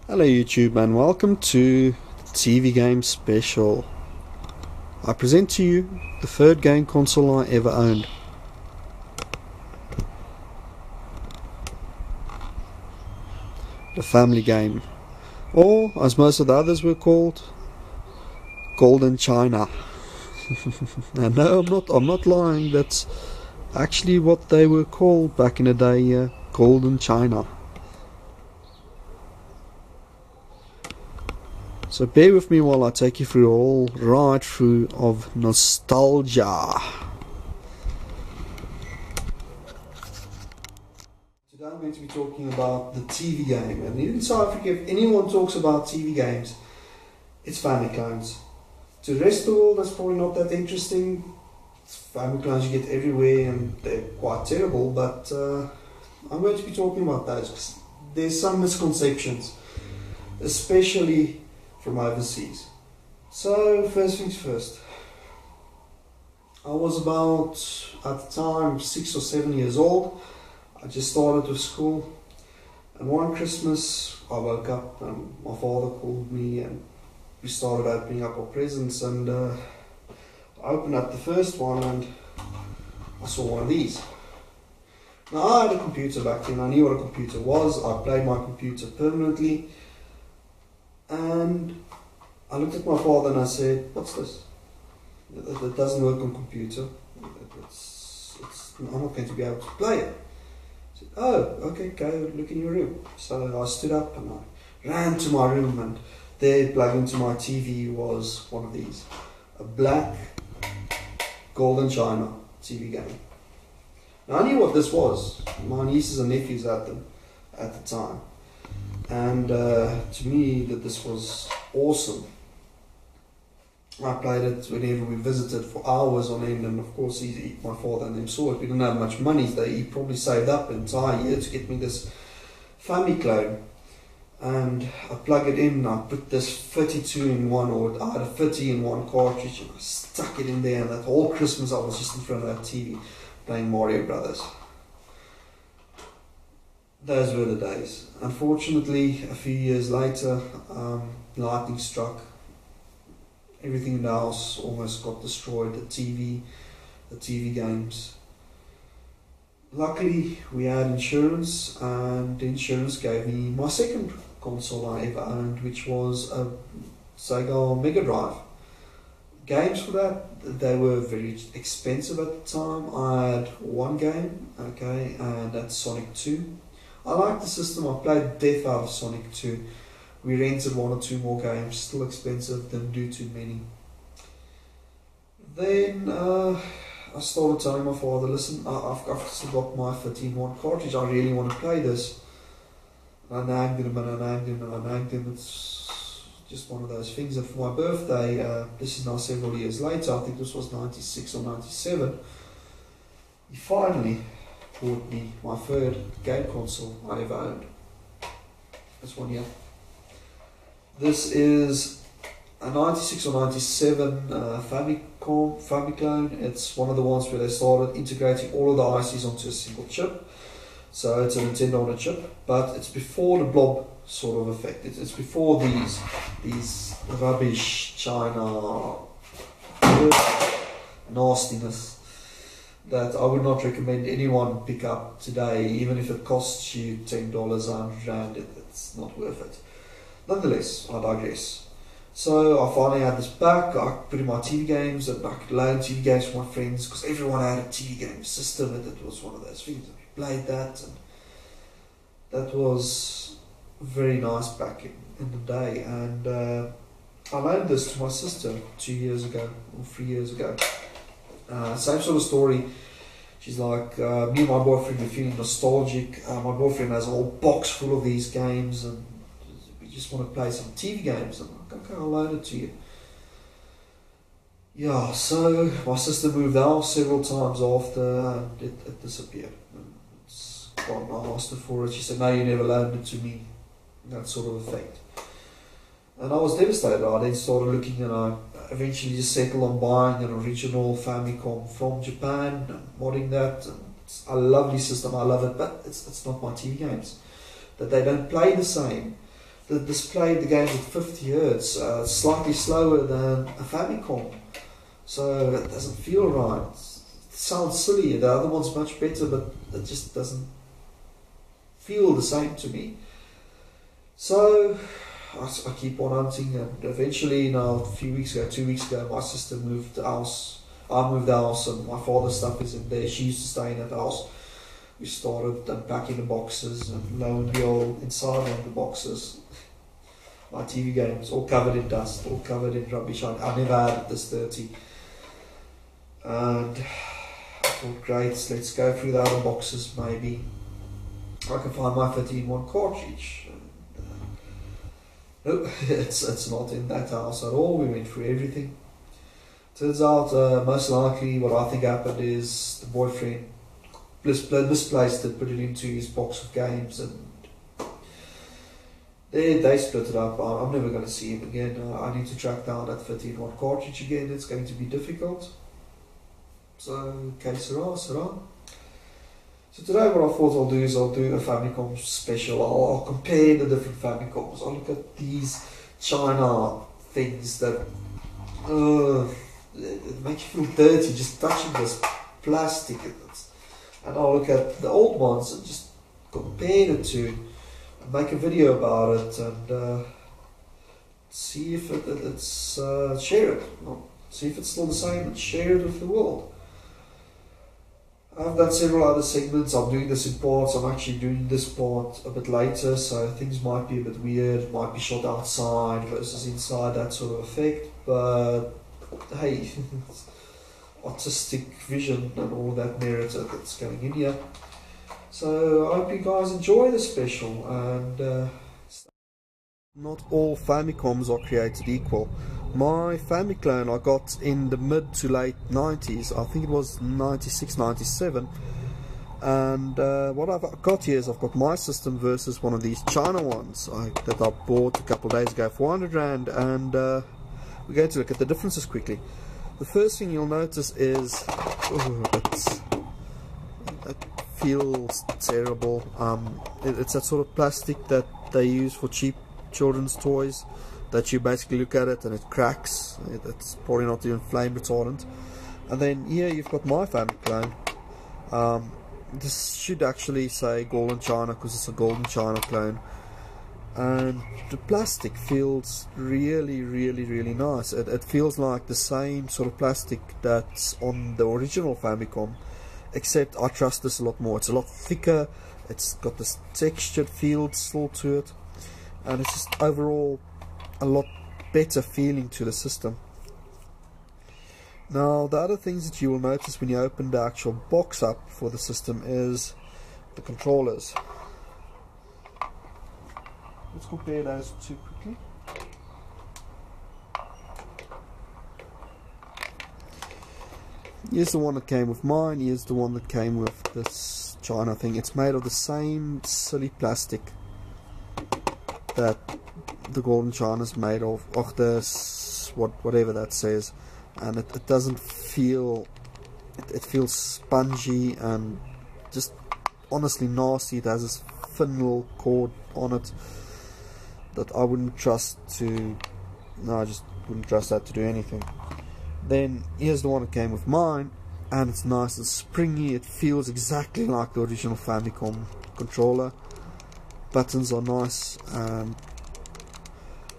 Hello YouTube and welcome to the TV game special. I present to you the third game console I ever owned. The family game, or as most of the others were called, Golden China. And no, I'm not lying, that's actually what they were called back in the day, Golden China. So bear with me while I take you through a whole ride through of nostalgia. Today I'm going to be talking about the TV game, and in South Africa if anyone talks about TV games, it's Famiclones. To the rest of the world that's probably not that interesting. Famiclones you get everywhere and they're quite terrible, but I'm going to be talking about those because there's some misconceptions, especially from overseas. So first things first, I was about, at the time, 6 or 7 years old. I just started with school, and one Christmas I woke up and my father called me and we started opening up our presents, and I opened up the first one and I saw one of these. Now I had a computer back then, I knew what a computer was, I played my computer permanently. And I looked at my father and I said, "What's this? It doesn't work on computer. I'm not going to be able to play it." He said, "Oh, okay, go look in your room." So I stood up and I ran to my room, and there, plugged into my TV, was one of these. A black Golden China TV game. Now I knew what this was. My nieces and nephews had them at the time. And to me, that this was awesome. I played it whenever we visited for hours on end, and of course my father and them saw it. We didn't have much money, he probably saved up an entire year to get me this Famiclone. And I plug it in, I put this 32 in one, or I had a 30 in one cartridge, and I stuck it in there, and that whole Christmas I was just in front of that TV playing Mario Brothers. Those were the days. Unfortunately, a few years later, lightning struck. Everything in the house almost got destroyed. The TV games. Luckily, we had insurance, and the insurance gave me my second console I ever owned, which was a Sega Mega Drive. Games for that, they were very expensive at the time. I had one game, okay, and that's Sonic 2. I liked the system, I played death out of Sonic 2. We rented one or two more games, still expensive, didn't do too many. Then I started telling my father, "Listen, I've still got my 13-1 cartridge, I really want to play this." And I nagged him and I nagged him and I nagged him. It's just one of those things. And for my birthday, this is now several years later, I think this was 96 or 97, he finally bought me my third game console I ever owned. This one here. This is a 96 or 97 Famiclone. It's one of the ones where they started integrating all of the ICs onto a single chip. So it's a Nintendo on a chip, but it's before the blob sort of effect. It's before these rubbish China nastiness that I would not recommend anyone pick up today, even if it costs you $10, $100, it's not worth it. Nonetheless, I digress. So I finally had this back, I put in my TV games, and I could loan TV games from my friends, because everyone had a TV game system, and it was one of those things, and we played that, and that was very nice back in the day. And I loaned this to my sister 2 years ago, or 3 years ago. Same sort of story. She's like, me and my boyfriend were feeling nostalgic. My boyfriend has a whole box full of these games, and we just want to play some TV games. And I'm like, "Okay, I'll loan it to you." Yeah, so my sister moved out several times after, and it disappeared. And it's gone. I asked her for it. She said, "No, you never loaned it to me." That sort of effect. And I was devastated. I then started looking, and I eventually just settled on buying an original Famicom from Japan, and modding that. And it's a lovely system, I love it, but it's not my TV games. That they don't play the same. that displayed the games at 50 Hz, slightly slower than a Famicom. So it doesn't feel right. It sounds silly. The other one's much better, but it just doesn't feel the same to me. So I keep on hunting, and eventually, now a few weeks ago, 2 weeks ago, my sister moved the house. I moved the house, and my father's stuff is in there. She used to stay in that house. We started unpacking the boxes, and lo and behold, inside one of the boxes, my TV games, all covered in dust, all covered in rubbish. I never had it this dirty. And I thought, great, let's go through the other boxes, maybe I can find my 13-1 cartridge. No, it's not in that house at all. We went through everything. Turns out, most likely what I think happened is the boyfriend misplaced it, put it into his box of games, and they split it up. I'm never going to see him again. I need to track down that 13-1 cartridge again. It's going to be difficult. So, que sera, sera. So today what I thought I'll do is I'll do a Famicom special. I'll compare the different Famicoms. I'll look at these China things that it makes you feel dirty just touching this plastic. And I'll look at the old ones and just compare the two and make a video about it, and see if it's share it. See if it's still the same and share it with the world. I've done several other segments. I'm doing this in parts. I'm actually doing this part a bit later, so things might be a bit weird, might be shot outside versus inside, that sort of effect. But hey, artistic vision and all that merit that's going in here. So I hope you guys enjoy the special. And not all Famicoms are created equal. My Famiclone I got in the mid to late 90s, I think it was 96, 97, and what I've got here is I've got my system versus one of these China ones that I bought a couple of days ago for 100 Rand, and we're going to look at the differences quickly. The first thing you'll notice is it feels terrible. It's that sort of plastic that they use for cheap children's toys, that you basically look at it and it cracks. It's probably not even flame retardant. And then here you've got my Famiclone. This should actually say Golden China because it's a Golden China clone. And the plastic feels really, really, really nice. It feels like the same sort of plastic that's on the original Famicom, except I trust this a lot more. It's a lot thicker, it's got this textured feel still to it, and it's just overall a lot better feeling to the system. Now the other things that you will notice when you open the actual box up for the system is the controllers. Let's compare those two quickly. Here's the one that came with mine, here's the one that came with this China thing. It's made of the same silly plastic that the Golden China's made of this, whatever that says, and it doesn't feel, it feels spongy and just honestly nasty. It has this thin little cord on it that I wouldn't trust to, no, I just wouldn't trust that to do anything. Then here's the one that came with mine, and it's nice and springy. It feels exactly like the original Famicom controller. Buttons are nice, and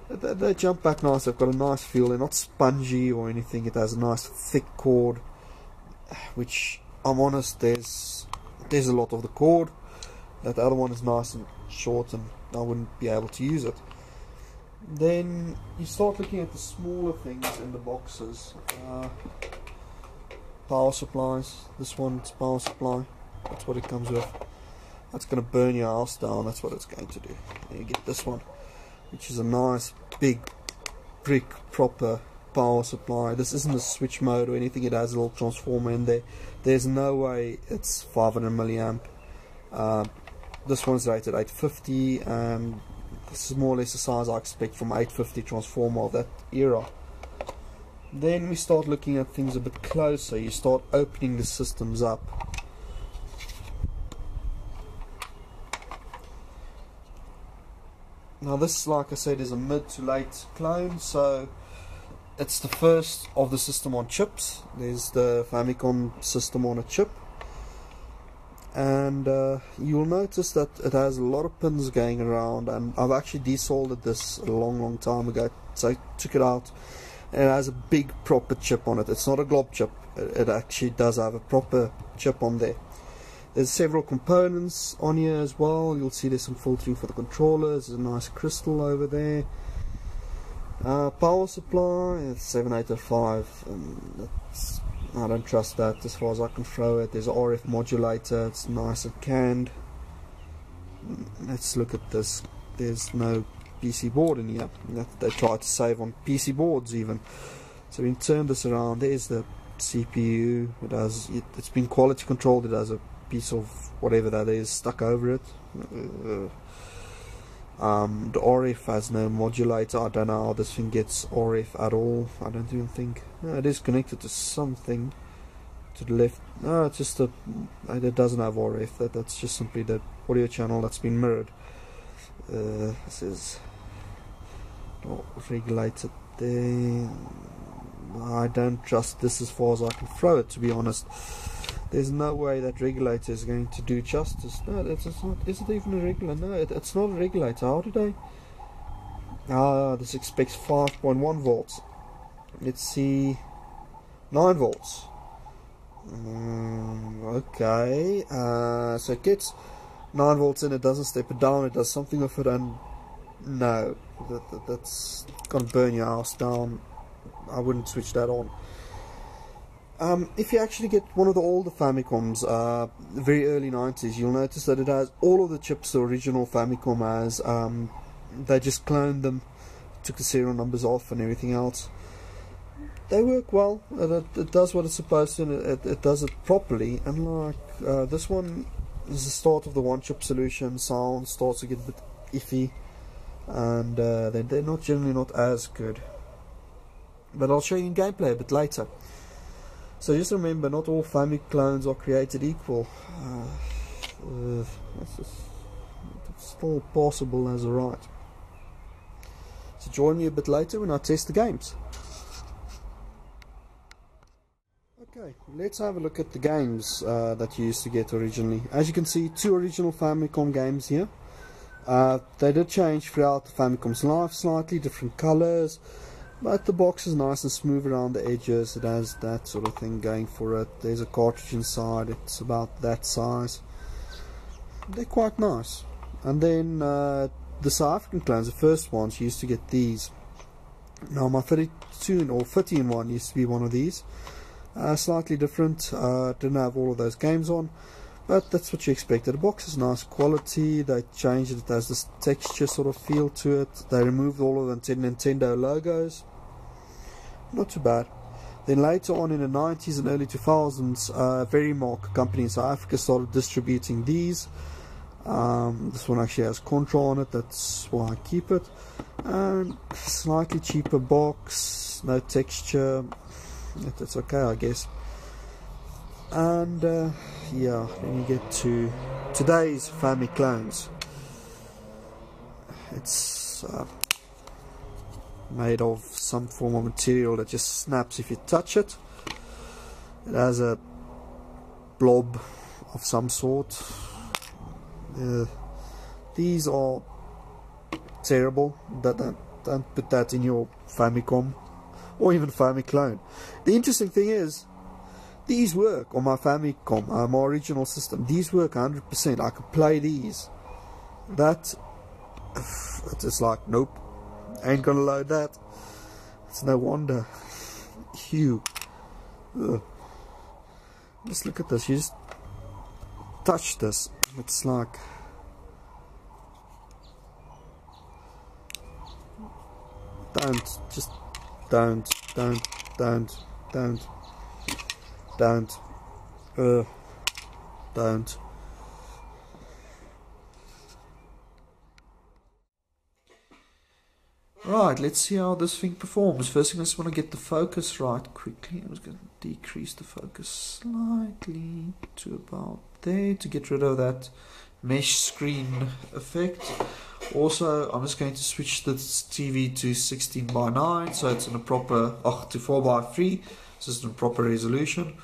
they jump back nice. They've got a nice feel. They're not spongy or anything. It has a nice thick cord, which I'm honest, there's a lot of the cord. That other one is nice and short, and I wouldn't be able to use it. Then you start looking at the smaller things in the boxes. Power supplies. This one's power supply. That's what it comes with. That's going to burn your house down. That's what it's going to do. And you get this one, which is a nice big brick proper power supply. This isn't a switch mode or anything. It has a little transformer in there. There's no way it's 500 milliamp. This one's rated 850, and this is more or less the size I expect from 850 transformer of that era. Then we start looking at things a bit closer. You start opening the systems up. Now this, like I said, is a mid to late clone, so it's the first of the system on chips. There's the Famicom system on a chip, and you'll notice that it has a lot of pins going around, and I've actually desoldered this a long time ago, so I took it out, and it has a big proper chip on it. It's not a glob chip, it actually does have a proper chip on there. There's several components on here as well. You'll see there's some filtering for the controllers. There's a nice crystal over there. Power supply, it's 7805. I don't trust that as far as I can throw it. There's an RF modulator. It's nice and canned. Let's look at this. There's no PC board in here. They try to save on PC boards even. So we can turn this around. There's the CPU. It's been quality controlled. It has a piece of whatever that is stuck over it. The RF has no modulator. I don't know how this thing gets RF at all. I don't even think. No, it is connected to something to the left. No, it's just it doesn't have RF. That's just simply the audio channel that's been mirrored. This is not regulated there. I don't trust this as far as I can throw it, to be honest. There's no way that regulator is going to do justice. No, it's not. Is it even a regulator? No, it's not a regulator. How did I? This expects 5.1 volts. Let's see, 9 volts. Okay. So it gets 9 volts in. It doesn't step it down. It does something with it, and no, that's gonna burn your house down. I wouldn't switch that on. If you actually get one of the older Famicoms, the very early 90s, you'll notice that it has all of the chips the original Famicom has. They just cloned them, took the serial numbers off and everything else. They work well. It does what it's supposed to, and it does it properly. And like this one is the start of the one-chip solution. Sound starts to get a bit iffy, and they're not generally not as good. But I'll show you in gameplay a bit later. So just remember, not all Famiclones are created equal. It's still possible as a right. So join me a bit later when I test the games. Okay, let's have a look at the games that you used to get originally. As you can see, 2 original Famicom games here. They did change throughout the Famicom's life, slightly different colors. But the box is nice and smooth around the edges. It has that sort of thing going for it. There's a cartridge inside. It's about that size. They're quite nice. And then the South African clones, the first ones, you used to get these. Now my 32 or 50 in one used to be one of these. Slightly different. Didn't have all of those games on. But that's what you expected. The box is nice quality. They changed it. It has this texture sort of feel to it. They removed all of the Nintendo logos. Not too bad. Then later on in the 90s and early 2000s, Verimark company in South Africa started distributing these. This one actually has Contra on it. That's why I keep it. Slightly cheaper box. No texture. That's okay, I guess. And yeah, then you get to today's Famiclones. It's made of some form of material that just snaps if you touch it. It has a blob of some sort. These are terrible. Don't put that in your Famicom or even Famiclone. The interesting thing is, these work on my Famicom, my original system. These work 100%. I could play these. That, it's just like, nope, ain't gonna load that. It's no wonder. Hugh. Just look at this. You just touch this. It's like, don't. Right, let's see how this thing performs. First thing, I just want to get the focus right quickly. I'm just going to decrease the focus slightly to about there to get rid of that mesh screen effect. Also, I'm just going to switch this TV to 16:9, so it's in a proper, to 4:3, so it's in a proper resolution.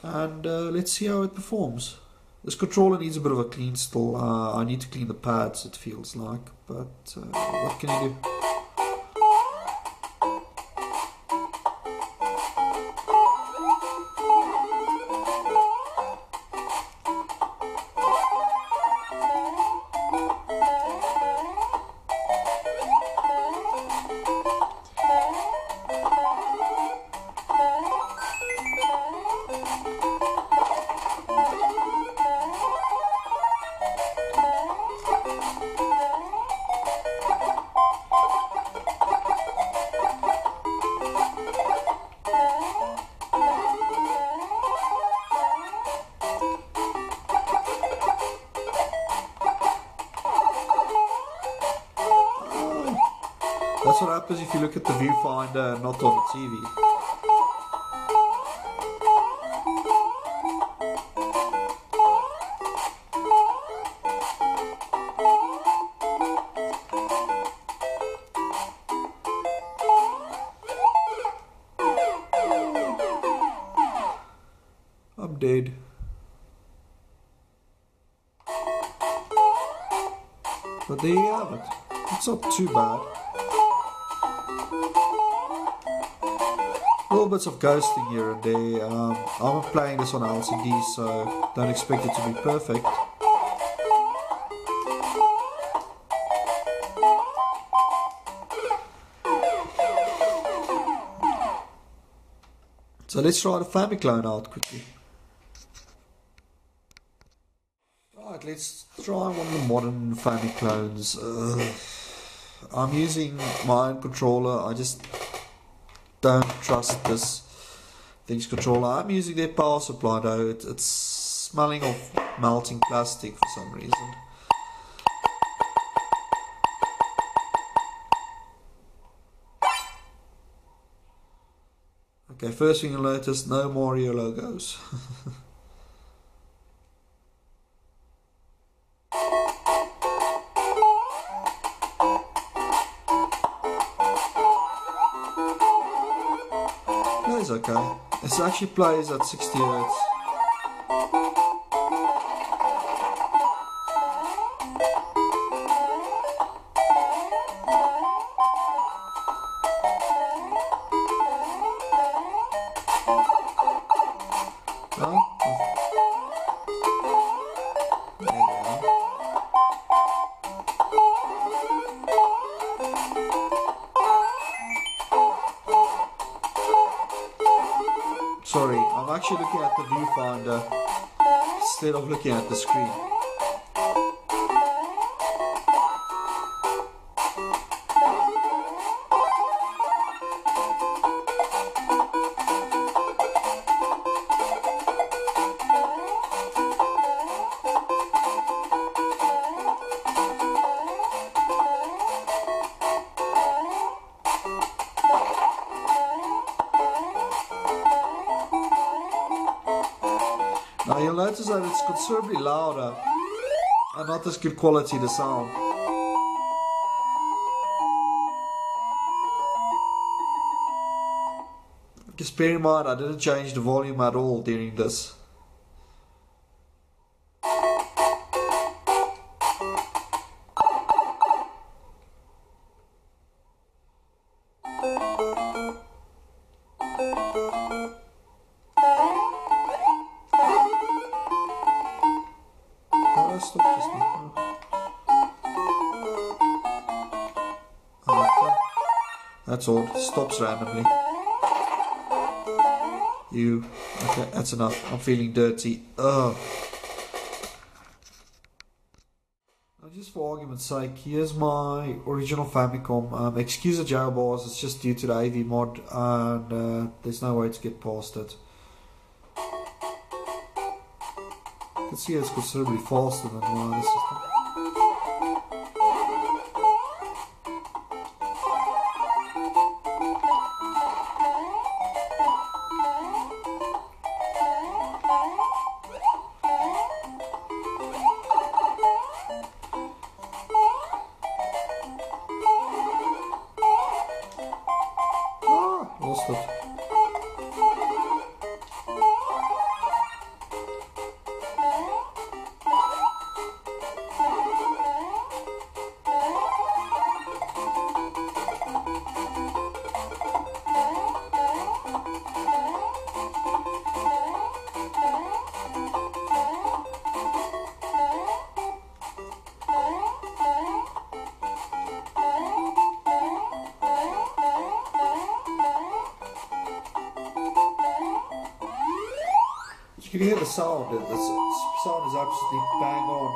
And let's see how it performs. This controller needs a bit of a clean still. I need to clean the pads, it feels like, but what can you do? That's what happens if you look at the viewfinder, not on the TV. I'm dead. But there you have it. It's not too bad. Little bits of ghosting here and there. I'm playing this on LCD, so don't expect it to be perfect. So let's try the Famiclone out quickly. Right, let's try one of the modern Famiclones. I'm using my own controller. I just don't trust this thing's controller. I'm using their power supply though. It's smelling of melting plastic for some reason. Okay, first thing you'll notice, no Mario logos. It's okay. It actually plays at 60 Hz. No? There you go. Sorry, I'm actually looking at the viewfinder instead of looking at the screen. Now you'll notice that it's considerably louder and not as good quality the sound. Just bear in mind I didn't change the volume at all during this. Stop this now. Okay. That's all. It stops randomly. Okay, that's enough. I'm feeling dirty. Ugh. Now, just for argument's sake, here's my original Famicom. Excuse the jailbars, it's just due to the AV mod, and there's no way to get past it. You can see it's considerably faster than my other system. lost it. You can hear the sound, the sound is absolutely bang on.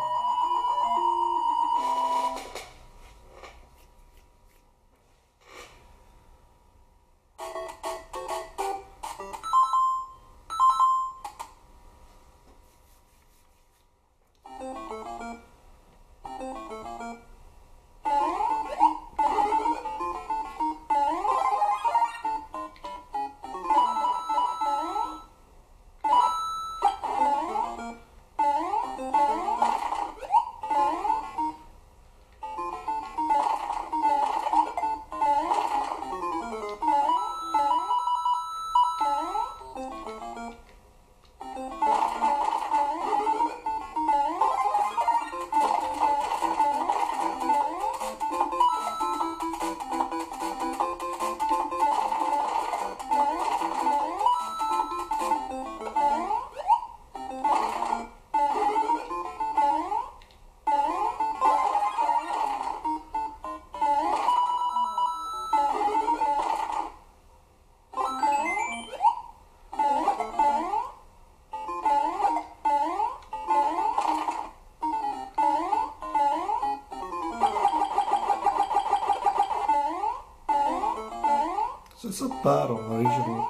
So it's not bad on the original.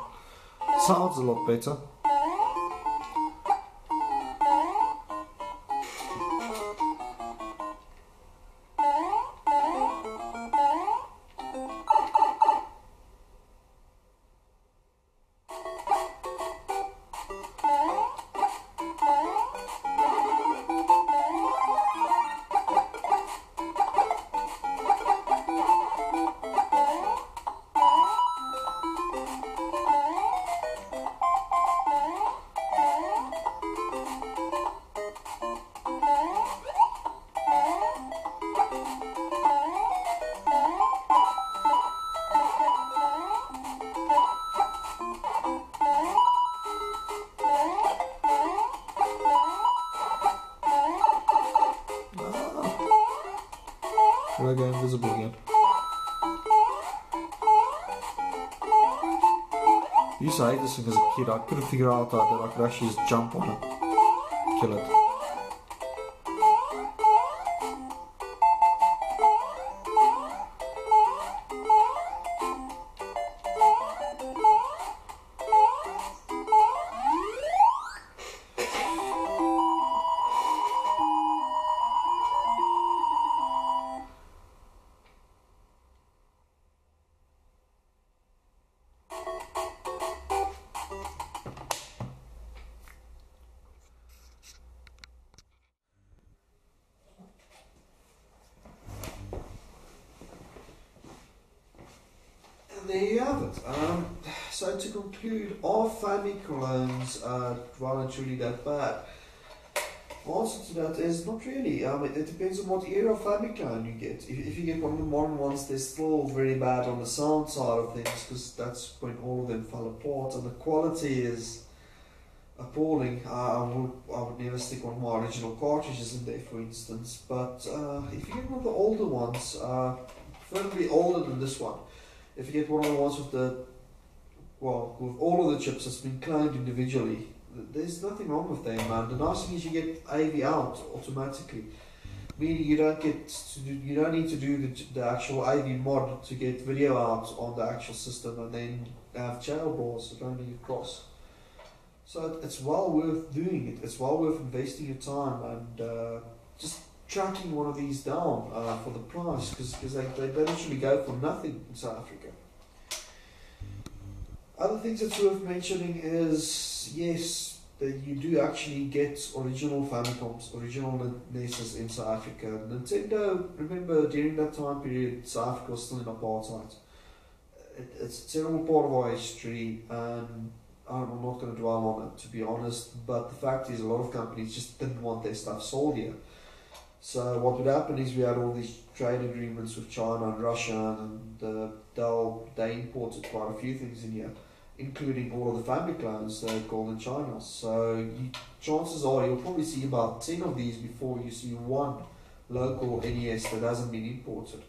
Sounds a lot better. Will I go invisible again? I used to hate this thing as a kid. I couldn't figure out that I could actually just jump on it, kill it. There you have it. So to conclude, are Famiclones well and truly that bad? The answer to that is not really. It depends on what era of Famiclone you get. If you get one of the modern ones, they're still very bad on the sound side of things, because that's when all of them fell apart, and the quality is appalling. I would never stick one of my original cartridges in there, for instance. But if you get one of the older ones, preferably older than this one. If you get one of the ones with with all of the chips that's been cloned individually, there's nothing wrong with them, man. The nice thing is you get AV out automatically, meaning you don't need to do the actual AV mod to get video out on the actual system and then have jailbars running across. So it's well worth doing it. It's well worth investing your time and just tracking one of these down for the price, because they literally go for nothing in South Africa. Other things that's worth mentioning is, yes, that you do actually get original Famicoms, original NESs in South Africa. Nintendo, remember during that time period, South Africa was still in apartheid. it's a terrible part of our history, and I'm not going to dwell on it, to be honest, but the fact is a lot of companies just didn't want their stuff sold here. So what would happen is we had all these trade agreements with China and Russia, and they imported quite a few things in here, including all of the Famiclones they're called in China. So chances are you'll probably see about 10 of these before you see one local NES that hasn't been imported.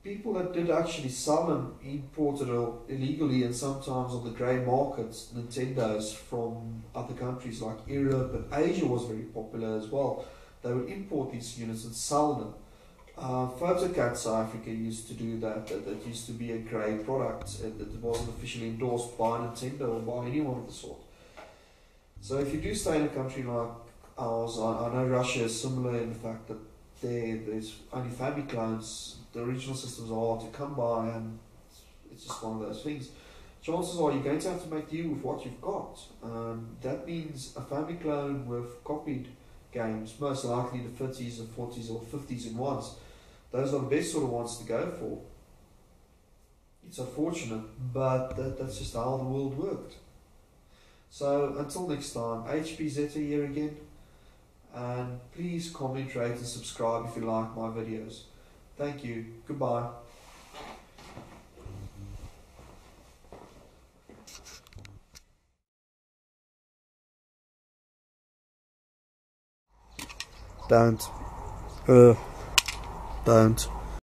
People that did actually sell them imported illegally and sometimes on the grey markets, Nintendos from other countries like Europe and Asia was very popular as well. They would import these units and sell them. Photocat South Africa used to do that. That used to be a grey product. It wasn't officially endorsed by Nintendo or by anyone of the sort. So if you do stay in a country like ours, I know Russia is similar in the fact that there's only Famiclones. The original systems are hard to come by, and it's just one of those things. Chances are you're going to have to make do with what you've got. That means a Famiclone with copied games, most likely the 30s and 40s or 50s and ones. Those are the best sort of ones to go for. It's unfortunate, but that's just how the world worked. So until next time, HP Zeta here again, and please comment, rate and subscribe if you like my videos. Thank you. Goodbye. Don't. Don't.